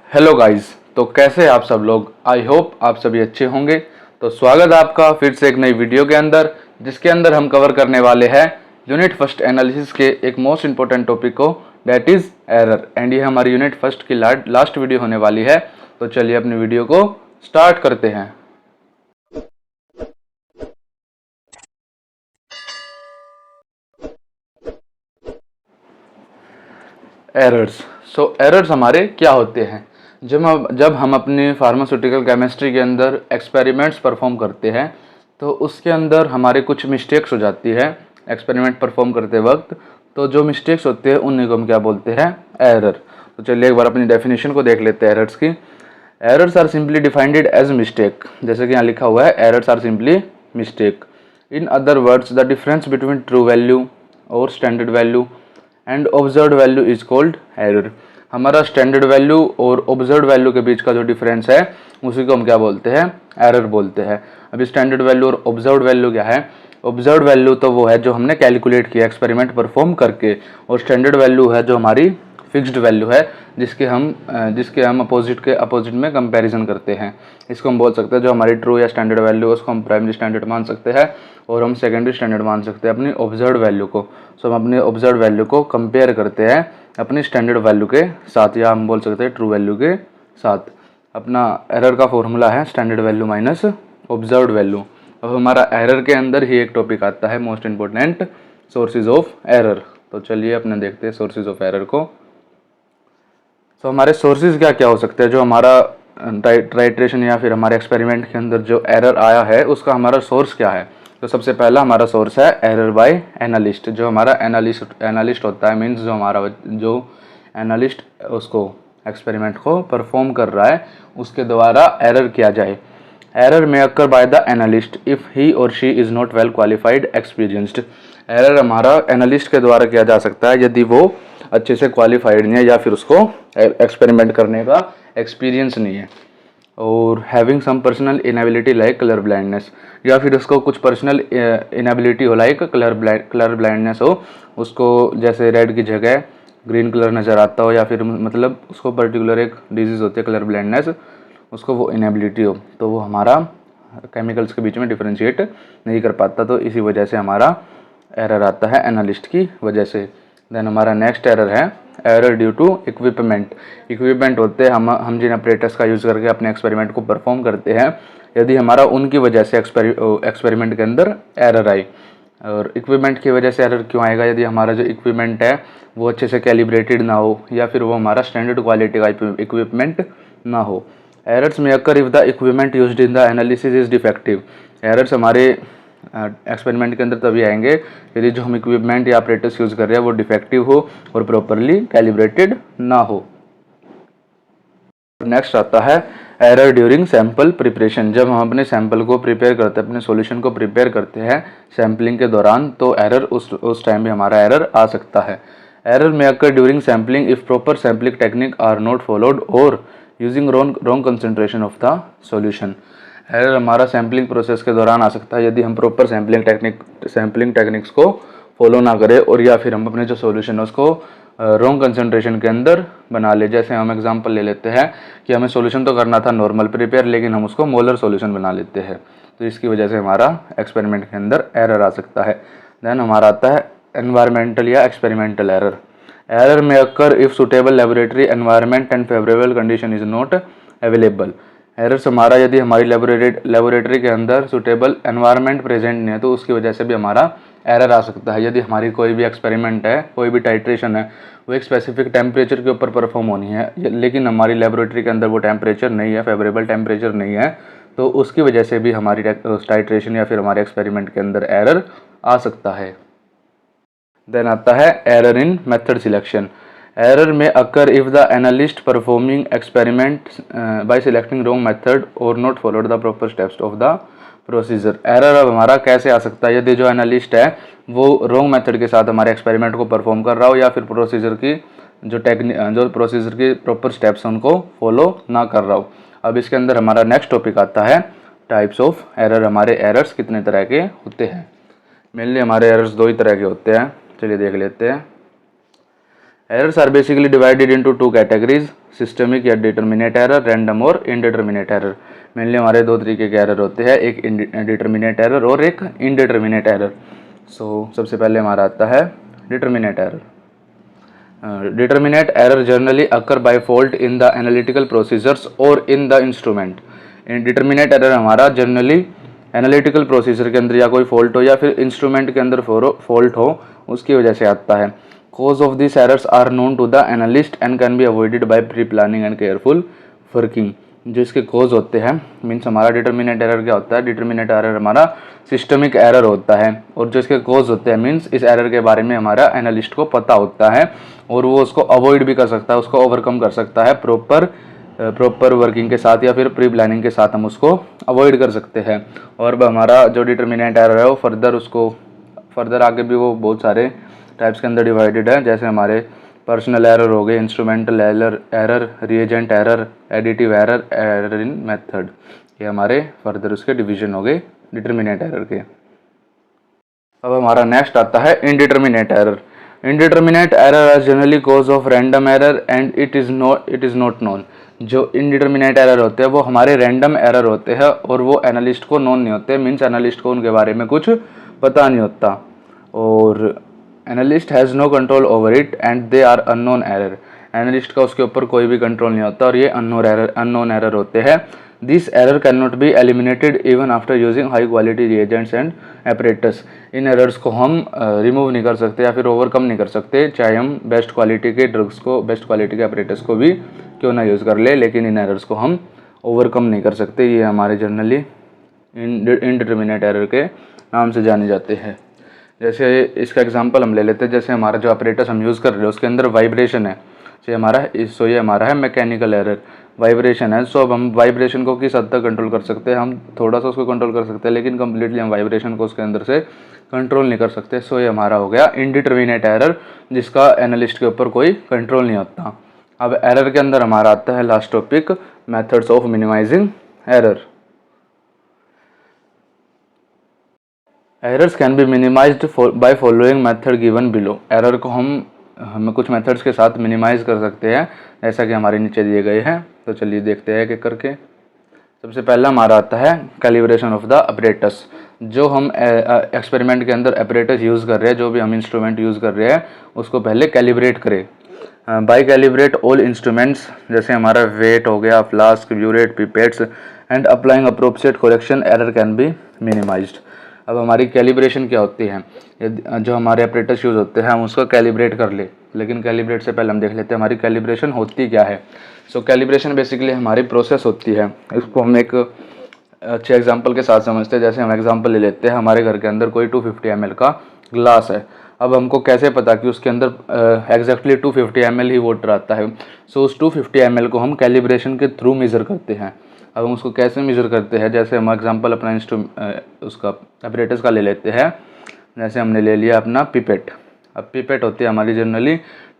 Hello guys, तो कैसे हैं आप सब लोग। आई होप आप सभी अच्छे होंगे। तो स्वागत है आपका फिर से एक नई वीडियो के अंदर, जिसके अंदर हम कवर करने वाले हैं यूनिट फर्स्ट एनालिसिस के एक मोस्ट इंपॉर्टेंट टॉपिक को, दैट इज एरर। एंड ये हमारी यूनिट फर्स्ट की लास्ट वीडियो होने वाली है। तो चलिए अपनी वीडियो को स्टार्ट करते हैं। एरर्स। सो एरर्स हमारे क्या होते हैं। जब हम अपनी फार्मास्यूटिकल केमिस्ट्री के अंदर एक्सपेरिमेंट्स परफॉर्म करते हैं, तो उसके अंदर हमारे कुछ मिस्टेक्स हो जाती है एक्सपेरिमेंट परफॉर्म करते वक्त। तो जो मिस्टेक्स होते हैं उन्हीं को हम क्या बोलते हैं, एरर। तो चलिए एक बार अपनी डेफिनेशन को देख लेते हैं एरर्स की। Errors are simply defined as mistake, जैसे कि यहाँ लिखा हुआ है, errors are simply mistake. In other words, the difference between true value और standard value and observed value is called error. हमारा स्टैंडर्ड वैल्यू और ऑब्जर्व्ड वैल्यू के बीच का जो डिफरेंस है, उसी को हम क्या बोलते हैं, एरर बोलते हैं। अभी स्टैंडर्ड वैल्यू और ऑब्जर्व्ड वैल्यू क्या है। ऑब्जर्व्ड वैल्यू तो वो है जो हमने कैलकुलेट किया एक्सपेरिमेंट परफॉर्म करके, और स्टैंडर्ड वैल्यू है जो हमारी फिक्स्ड वैल्यू है, जिसके हम अपोजिट में कंपैरिजन करते हैं। इसको हम बोल सकते हैं जो हमारी ट्रू या स्टैंडर्ड वैल्यू है उसको हम प्राइमरी स्टैंडर्ड मान सकते हैं, और हम सेकेंडरी स्टैंडर्ड मान सकते हैं अपनी ऑब्जर्व्ड वैल्यू को। सो हम अपनी ऑब्जर्व्ड वैल्यू को कंपेयर करते हैं अपनी स्टैंडर्ड वैल्यू के साथ, या हम बोल सकते हैं ट्रू वैल्यू के साथ। अपना एरर का फॉर्मूला है standard value minus observed value. अब हमारा एरर के अंदर ही एक टॉपिक आता है most important, sources of error. तो चलिए अपने देखते हैं सोर्सेज ऑफ एरर को। तो हमारे सोर्सेज क्या क्या हो सकते हैं। जो हमारा टाइट्रेशन या फिर हमारे एक्सपेरिमेंट के अंदर जो एरर आया है, उसका हमारा सोर्स क्या है। तो सबसे पहला हमारा सोर्स है एरर बाय एनालिस्ट। जो हमारा एनालिस्ट होता है, मीन्स जो एनालिस्ट उसको एक्सपेरिमेंट को परफॉर्म कर रहा है, उसके द्वारा एरर किया जाए। एरर में occur by the analyst if he or she is not well qualified experienced. Error हमारा एनालिस्ट के द्वारा किया जा सकता है यदि वो अच्छे से क्वालिफाइड नहीं है, या फिर उसको एक्सपेरिमेंट करने का एक्सपीरियंस नहीं है। और having some personal inability like colour blindness, या फिर उसको कुछ पर्सनल इनएबिलिटी हो, लाइक कलर ब्लाइंडनेस हो, उसको जैसे रेड की जगह ग्रीन कलर नज़र आता हो, या फिर मतलब उसको पर्टिकुलर एक डिजीज़ होती है कलर ब्लाइंडनेस, उसको वो इनएबिलिटी हो, तो वो हमारा केमिकल्स के बीच में डिफ्रेंशिएट नहीं कर पाता। तो इसी वजह से हमारा एरर आता है एनालिस्ट की वजह से। देन हमारा नेक्स्ट एरर है error due to equipment. Equipment होते हैं हम जिन ऑपरेटर्स का यूज़ करके अपने एक्सपेरिमेंट को परफॉर्म करते हैं, यदि हमारा उनकी वजह से एक्सपेरिमेंट के अंदर एरर आई। और इक्विपमेंट की वजह से एरर क्यों आएगा, यदि हमारा जो इक्विपमेंट है वो अच्छे से कैलिब्रेटेड ना हो, या फिर वो हमारा स्टैंडर्ड क्वालिटी का इक्विपमेंट ना हो। एरर्स में occur if the equipment used in the analysis is defective. Errors हमारे एक्सपेरिमेंट के अंदर तभी आएंगे यदि जो हम इक्विपमेंट या ऑपरेटर्स यूज़ कर रहे हैं वो डिफेक्टिव हो और प्रॉपरली कैलिब्रेटेड ना हो। नेक्स्ट आता है एरर ड्यूरिंग सैंपल प्रिपरेशन। जब हम अपने सैंपल को प्रिपेयर करते हैं, अपने सॉल्यूशन को प्रिपेयर करते हैं सैम्पलिंग के दौरान, तो एरर उस टाइम भी हमारा एरर आ सकता है। एरर में occur during sampling if proper sampling technique are not followed or using wrong concentration of the solution. Error हमारा सैम्पलिंग प्रोसेस के दौरान आ सकता है यदि हम प्रॉपर सैम्पलिंग टेक्निक्स को फॉलो ना करें, और या फिर हम अपने जो सॉल्यूशन है उसको रॉन्ग कंसंट्रेशन के अंदर बना ले। जैसे हम एग्जांपल ले लेते हैं कि हमें सॉल्यूशन तो करना था नॉर्मल प्रिपेयर, लेकिन हम उसको मोलर सॉल्यूशन बना लेते हैं, तो इसकी वजह से हमारा एक्सपेरिमेंट के अंदर एरर आ सकता है। देन हमारा आता है एनवायरमेंटल या एक्सपेरिमेंटल एरर। एरर में occur if suitable laboratory environment and favourable condition is not available. Errors हमारा यदि हमारी लेबोरेटरी के अंदर सुटेबल एनवायरनमेंट प्रेजेंट नहीं है, तो उसकी वजह से भी हमारा एरर आ सकता है। यदि हमारी कोई भी एक्सपेरिमेंट है, कोई भी टाइट्रेशन है, वो एक स्पेसिफिक टेम्परेचर के ऊपर परफॉर्म होनी है, लेकिन हमारी लेबोरेटरी के अंदर वो टेम्परेचर नहीं है, फेवरेबल टेम्परेचर नहीं है, तो उसकी वजह से भी हमारी टाइट्रेशन या फिर हमारे एक्सपेरिमेंट के अंदर एरर आ सकता है। देन आता है error in method selection. Error में occur if the analyst performing experiment by selecting wrong method or not followed the proper steps of the procedure. Error अब हमारा कैसे आ सकता है, यदि जो एनालिस्ट है वो रॉन्ग मेथड के साथ हमारे एक्सपेरिमेंट को परफॉर्म कर रहा हो, या फिर जो प्रोसीजर की प्रॉपर स्टेप्स हैं उनको फॉलो ना कर रहा हो। अब इसके अंदर हमारा नेक्स्ट टॉपिक आता है टाइप्स ऑफ एरर। हमारे एरर्स कितने तरह के होते हैं। मेनली हमारे एरर्स दो ही तरह के होते हैं, चलिए देख लेते हैं। Errors are basically divided into two categories, systemic या डिटर्मिनेट एरर, रैंडम और इनडिटर्मिनेट एरर। मेनली हमारे दो तरीके के एरर होते हैं, एक डिटर्मिनेट एरर और एक इनडिटर्मिनेट एरर। सो सबसे पहले हमारा आता है determinate error. Determinate error generally occur by fault in the analytical procedures or in the instrument। Determinate error हमारा जनरली एनालिटिकल प्रोसीजर के अंदर या कोई फॉल्ट हो या फिर इंस्ट्रूमेंट के अंदर फॉल्ट हो, उसकी वजह से आता है। Cause of this errors are known to the analyst and can be avoided by pre planning and careful working. जो इसके कॉज होते हैं, मीन्स हमारा डिटर्मिनेट एरर क्या होता है, डिटर्मिनेट एरर हमारा सिस्टमिक एरर होता है, और जो इसके कॉज होते हैं मीन्स इस एरर के बारे में हमारा एनालिस्ट को पता होता है और वो उसको अवॉइड भी कर सकता है, उसको ओवरकम कर सकता है प्रॉपर वर्किंग के साथ या फिर प्री प्लानिंग के साथ हम उसको अवॉइड कर सकते हैं। और हमारा जो डिटर्मिनेट एरर है वो फर्दर आगे भी वो बहुत सारे टाइप्स के अंदर डिवाइडेड है, जैसे हमारे पर्सनल एरर हो गए, instrumental error, reagent error, additive error, error in method. ये हमारे फर्दर उसके डिवीजन हो गए डिटर्मिनेट एरर के। अब हमारा नेक्स्ट आता है indeterminate error. Indeterminate error are generally cause of random error and it is not known. जो इनडिटर्मिनेट एरर होते हैं वो हमारे रैंडम एरर होते हैं और वो एनालिस्ट को नोन नहीं होते, मीन्स एनालिस्ट को उनके बारे में कुछ पता नहीं होता और analyst has no control over it and they are unknown error. Analyst का उसके ऊपर कोई भी कंट्रोल नहीं होता और ये अननोन एरर होते हैं। This error can not be eliminated even after using high quality reagents and apparatus. In errors को हम रिमूव नहीं कर सकते या फिर ओवरकम नहीं कर सकते, चाहे हम बेस्ट क्वालिटी के ड्रग्स को, बेस्ट क्वालिटी के एपरेटस को भी क्यों ना यूज़ कर ले, लेकिन इन एरर्स को हम ओवरकम नहीं कर सकते। ये हमारे जनरली इनडिटर्मिनेट एरर के नाम से जाने जाते हैं। जैसे इसका एग्जांपल हम ले लेते हैं, जैसे हमारा जो ऑपरेटस हम यूज़ कर रहे हैं उसके अंदर वाइब्रेशन है, ये हमारा है मैकेनिकल एरर, वाइब्रेशन है। सो अब हम वाइब्रेशन को किस हद तक कंट्रोल कर सकते हैं, हम थोड़ा सा उसको कंट्रोल कर सकते हैं, लेकिन कम्प्लीटली हम वाइब्रेशन को उसके अंदर से कंट्रोल नहीं कर सकते। सो ये हमारा हो गया इनडिटर्मिनेट एरर, जिसका एनालिस्ट के ऊपर कोई कंट्रोल नहीं होता। अब एरर के अंदर हमारा आता है last topic, methods of minimising error. Errors can be minimised by following method given below. Error को हम कुछ मेथड्स के साथ मिनिमाइज कर सकते हैं, जैसा कि हमारे नीचे दिए गए हैं। तो चलिए देखते हैं एक करके। सबसे पहला हमारा आता है कैलिब्रेशन ऑफ द अपरेटस। जो हम एक्सपेरिमेंट के अंदर अपरेटस यूज़ कर रहे हैं, जो भी हम इंस्ट्रूमेंट यूज़ कर रहे हैं, उसको पहले कैलिब्रेट करें। बाय कैलिब्रेट ऑल इंस्ट्रूमेंट्स, जैसे हमारा वेट हो गया, flask, burette, pipettes and applying appropriate correction, error can be minimised. अब हमारी कैलिब्रेशन क्या होती है, जो हमारे अपरेटस यूज़ होते हैं हम उसको कैलिब्रेट कर ले, लेकिन कैलिब्रेट से पहले हम देख लेते हैं हमारी कैलिब्रेशन होती क्या है। सो कैलिब्रेशन बेसिकली हमारी प्रोसेस होती है। इसको हम एक अच्छे एग्जांपल के साथ समझते हैं। जैसे हम एग्जांपल ले लेते हैं, हमारे घर के अंदर कोई 250 ml का ग्लास है। अब हमको कैसे पता कि उसके अंदर एग्जैक्टली 250 ml ही वाटर आता है। सो उस 250 ml को हम कैलिब्रेशन के थ्रू मेज़र करते हैं। अब हम उसको कैसे मेज़र करते हैं, जैसे हम एग्जांपल अपना उसका अपरेटस का ले लेते हैं। जैसे हमने ले लिया अपना पिपेट। अब पिपेट होती है हमारी जनरली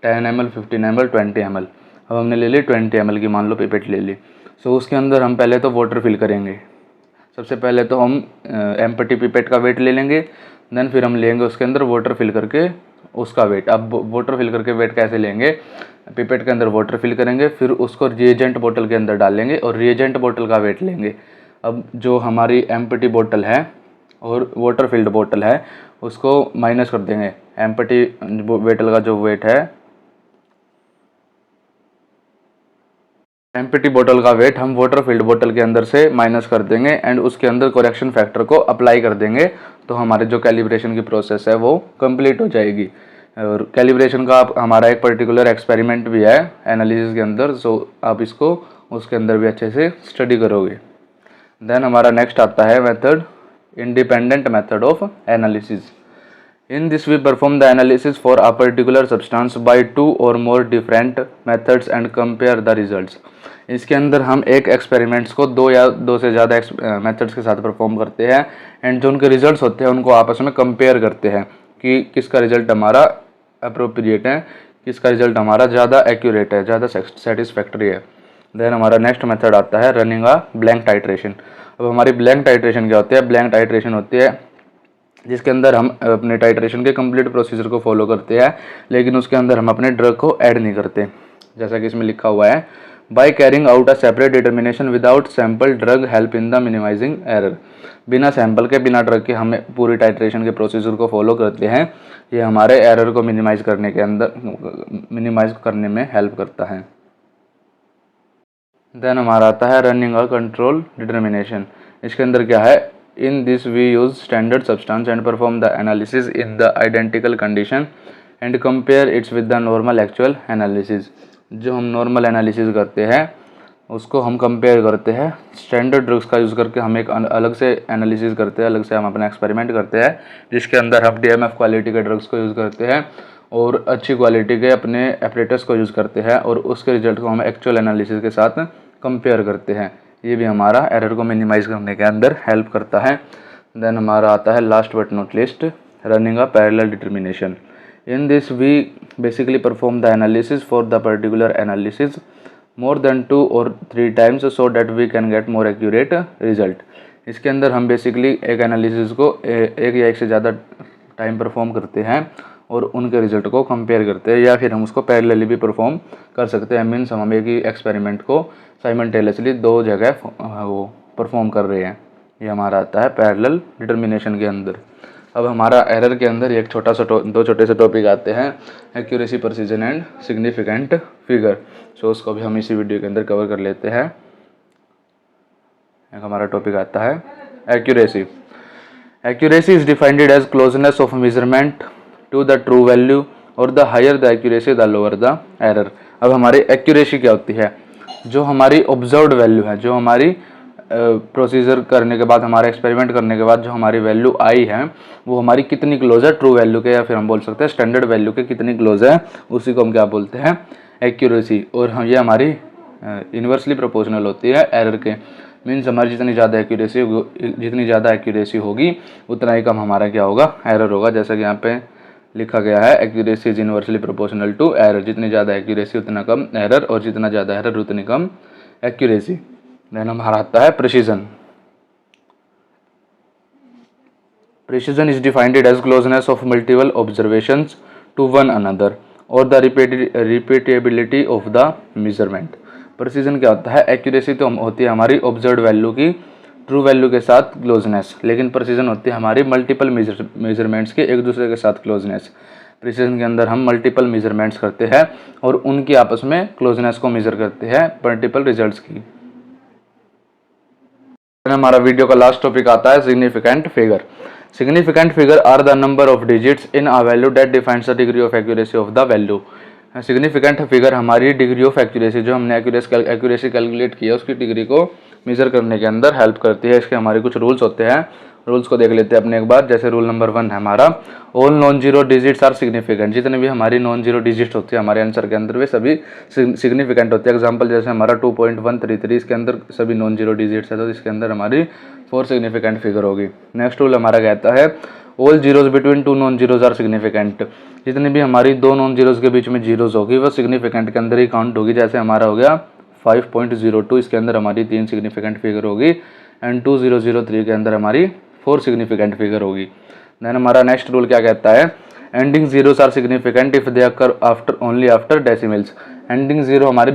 10 ml, 15 ml, 20 ml। अब हमने ले ली 20 ml की, मान लो पिपेट ले ली। सो उसके अंदर हम पहले तो वाटर फिल करेंगे। सबसे पहले तो हम एम्प्टी पिपेट का वेट ले लेंगे, देन फिर हम लेंगे उसके अंदर वाटर फिल करके उसका वेट। अब वाटर फिल करके वेट कैसे लेंगे, पिपेट के अंदर वाटर फिल करेंगे, फिर उसको रिएजेंट बोतल के अंदर डालेंगे और रिएजेंट बोतल का वेट लेंगे। अब जो हमारी एम्प्टी बोतल है और वाटर फिल्ड बोतल है उसको माइनस कर देंगे। एम्प्टी बोतल का जो वेट है, एम्प्टी बोतल का वेट हम वाटर फिल्ड बोतल के अंदर से माइनस कर देंगे एंड उसके अंदर करेक्शन फैक्टर को अप्लाई कर देंगे। तो हमारे जो कैलिब्रेशन की प्रोसेस है वो कंप्लीट हो जाएगी। और कैलिब्रेशन का हमारा एक पर्टिकुलर एक्सपेरिमेंट भी है एनालिसिस के अंदर, सो आप इसको उसके अंदर भी अच्छे से स्टडी करोगे। देन हमारा नेक्स्ट आता है method, independent method of analysis. In this we perform the analysis for a particular substance by 2 or more different methods and compare the results। इसके अंदर हम एक एक्सपेरिमेंट्स को दो या दो से ज़्यादा मेथड्स के साथ परफॉर्म करते हैं एंड जो उनके रिजल्ट्स होते हैं उनको आपस में कंपेयर करते हैं कि किसका रिजल्ट हमारा अप्रोप्रिएट है, किसका रिजल्ट हमारा ज़्यादा एक्यूरेट है, ज़्यादा सेटिस्फैक्ट्री है। देन हमारा नेक्स्ट मेथड आता है रनिंग अ ब्लैंक टाइट्रेशन। अब हमारी ब्लैंक टाइट्रेशन क्या होती है, ब्लैंक टाइट्रेशन होती है जिसके अंदर हम अपने टाइट्रेशन के कंप्लीट प्रोसीजर को फॉलो करते हैं, लेकिन उसके अंदर हम अपने ड्रग को ऐड नहीं करते, जैसा कि इसमें लिखा हुआ है, by carrying out a separate determination without sample drug help in the minimising error. बिना सैंपल के, बिना ड्रग के हम पूरी टाइट्रेशन के प्रोसीजर को फॉलो करते हैं। ये हमारे एरर को मिनिमाइज करने में हेल्प करता है। देन हमारा आता है रनिंग अ कंट्रोल डिटर्मिनेशन। इसके अंदर क्या है, in this we use standard substance and perform the analysis in the identical condition and compare its with the normal actual analysis. जो हम नॉर्मल एनालिसिस करते हैं उसको हम कंपेयर करते हैं स्टैंडर्ड ड्रग्स का यूज़ करके। हम एक अलग से एनालिसिस करते हैं, अलग से हम अपना एक्सपेरिमेंट करते हैं, जिसके अंदर हम DMF क्वालिटी के ड्रग्स को यूज़ करते हैं और अच्छी क्वालिटी के अपने एपरेटस को यूज़ करते हैं और उसके रिजल्ट को हम एक्चुअल एनालिसिस के साथ कंपेयर करते हैं। ये भी हमारा एरर को मिनिमाइज़ करने के अंदर हेल्प करता है। देन हमारा आता है last but not least, running a parallel determination. In this we basically perform the analysis for the particular analysis more than 2 or 3 times so that we can get more accurate result। इसके अंदर हम basically एक analysis को एक या एक से ज़्यादा टाइम परफॉर्म करते हैं और उनके रिजल्ट को कंपेयर करते हैं, या फिर हम उसको पैरेलली भी परफॉर्म कर सकते हैं। मीन्स हम एक ही एक्सपेरिमेंट को साइमल्टेनियसली 2 जगह वो परफॉर्म कर रहे हैं। ये हमारा आता है पैरेलल डिटर्मिनेशन के अंदर। अब हमारा एरर के अंदर एक छोटा सा 2 छोटे से टॉपिक आते हैं, accuracy, precision and significant figure. So उसको भी हम इसी वीडियो के अंदर कवर कर लेते हैं। एक हमारा टॉपिक आता है accuracy. Accuracy is defined as closeness of measurement to the true value or the higher the accuracy the lower the error. अब हमारी एक्यूरेसी क्या होती है, जो हमारी ऑब्जर्व्ड वैल्यू है, जो हमारी प्रोसीजर करने के बाद, हमारा एक्सपेरिमेंट करने के बाद जो हमारी वैल्यू आई है वो हमारी कितनी क्लोज है ट्रू वैल्यू के, या फिर हम बोल सकते हैं स्टैंडर्ड वैल्यू के कितनी क्लोज है, उसी को हम क्या बोलते हैं, एक्यूरेसी। और ये हमारी इन्वर्सली प्रोपोर्शनल होती है एरर के। मीन्स हमारी जितनी ज़्यादा एक्यूरेसी होगी उतना ही कम हमारा क्या होगा, एरर होगा। जैसा कि यहाँ पे लिखा गया है, accuracy is inversely proportional to error. जितनी ज़्यादा एक्यूरेसी उतना कम एरर, और जितना ज़्यादा एरर उतनी कम एक्यूरेसी। देन हमारा आता है precision. Precision is defined as closeness of multiple observations to one another or the repeatability of the measurement. Precision क्या होता है, एक्यूरेसी तो होती है हमारी ऑब्जर्व्ड वैल्यू की ट्रू वैल्यू के साथ क्लोजनेस, लेकिन प्रिसीजन होती है हमारी मल्टीपल मेजरमेंट्स के एक दूसरे के साथ क्लोजनेस। प्रिसीजन के अंदर हम मल्टीपल मेजरमेंट्स करते हैं और उनकी आपस में क्लोजनेस को मेजर करते हैं मल्टीपल रिजल्ट्स की। हमारा वीडियो का लास्ट टॉपिक आता है significant figure. Significant figure are the number of digits in a value that defines the degree of accuracy of the value. Significant figure हमारी डिग्री ऑफ एक्यूरेसी, जो हमने accuracy calculate किया उसकी degree को major करने के अंदर हेल्प करती है। इसके हमारे कुछ रूल्स होते हैं, रूल्स को देख लेते हैं अपने एक बार। जैसे रूल नंबर 1 है हमारा, all non zero digits are significant. जितने भी हमारी नॉन जीरो डिजिट्स होती है हमारे आंसर के अंदर वे सभी सिग्निफिकेंट होती है। एग्जांपल जैसे हमारा 2.133 इसके अंदर सभी नॉन जीरो डिजिट्स है, तो इसके अंदर हमारी 4 सिग्निफिकेंट फिगर होगी। नेक्स्ट रूल हमारा कहता है, all zeros between 2 non zeros are significant. जितनी भी हमारी 2 नॉन जीरोज के बीच में जीरोज होगी वह सिग्निफिकेंट के अंदर ही काउंट होगी। जैसे हमारा हो गया 5.02, इसके अंदर हमारी 3 सिग्निफिकेंट फिगर होगी, एंड 2003 के अंदर हमारी 4 सिग्निफिकेंट फिगर होगी। देन हमारा नेक्स्ट रूल क्या कहता है, ending zeros are significant if they occur only after decimals. Ending zero हमारी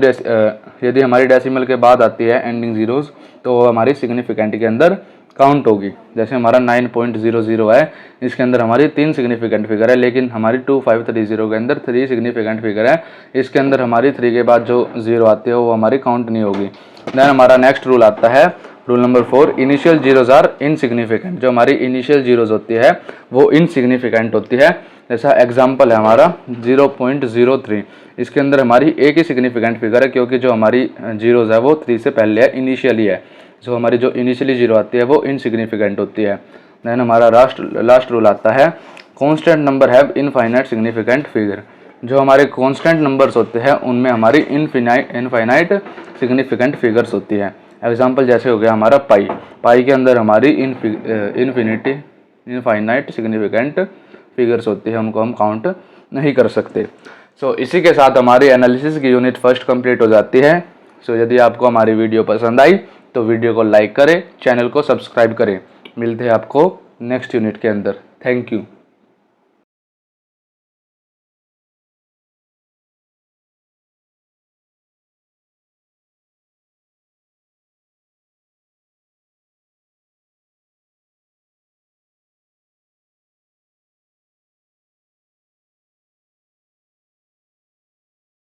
यदि हमारी डेसिमल के बाद आती है एंडिंग जीरोस तो वो हमारी सिग्निफिकेंट के अंदर काउंट होगी। जैसे हमारा 9.00 है, इसके अंदर हमारी 3 सिग्निफिकेंट फिगर है, लेकिन हमारी 2530 के अंदर 3 सिग्निफिकेंट फिगर है, इसके अंदर हमारी 3 के बाद जो जीरो आती है वो हमारी काउंट नहीं होगी। देन हमारा नेक्स्ट रूल आता है rule number 4, initial zeros are insignificant. जो हमारी इनिशियल जीरोज होती है वो इनसिग्निफिकेंट होती है। जैसा एग्जांपल है हमारा 0.03, इसके अंदर हमारी एक ही सिग्निफिकेंट फिगर है, क्योंकि जो हमारी जीरोज है वो 3 से पहले है, इनिशियली है। जो हमारी जो इनिशियली जीरो आती है वो इनसिग्निफिकेंट होती है। देन हमारा लास्ट रूल आता है, constant number have infinite significant figure. जो हमारे कॉन्स्टेंट नंबर्स होते हैं उनमें हमारी इनफाइनाइट सिग्निफिकेंट फिगर्स होती है। एग्जाम्पल जैसे हो गया हमारा पाई के अंदर हमारी इनफाइनाइट सिग्निफिकेंट फिगर्स होती है, उनको हम काउंट नहीं कर सकते। सो इसी के साथ हमारी एनालिसिस की यूनिट फर्स्ट कंप्लीट हो जाती है। सो यदि आपको हमारी वीडियो पसंद आई तो वीडियो को लाइक करें, चैनल को सब्सक्राइब करें। मिलते हैं आपको नेक्स्ट यूनिट के अंदर। Thank you.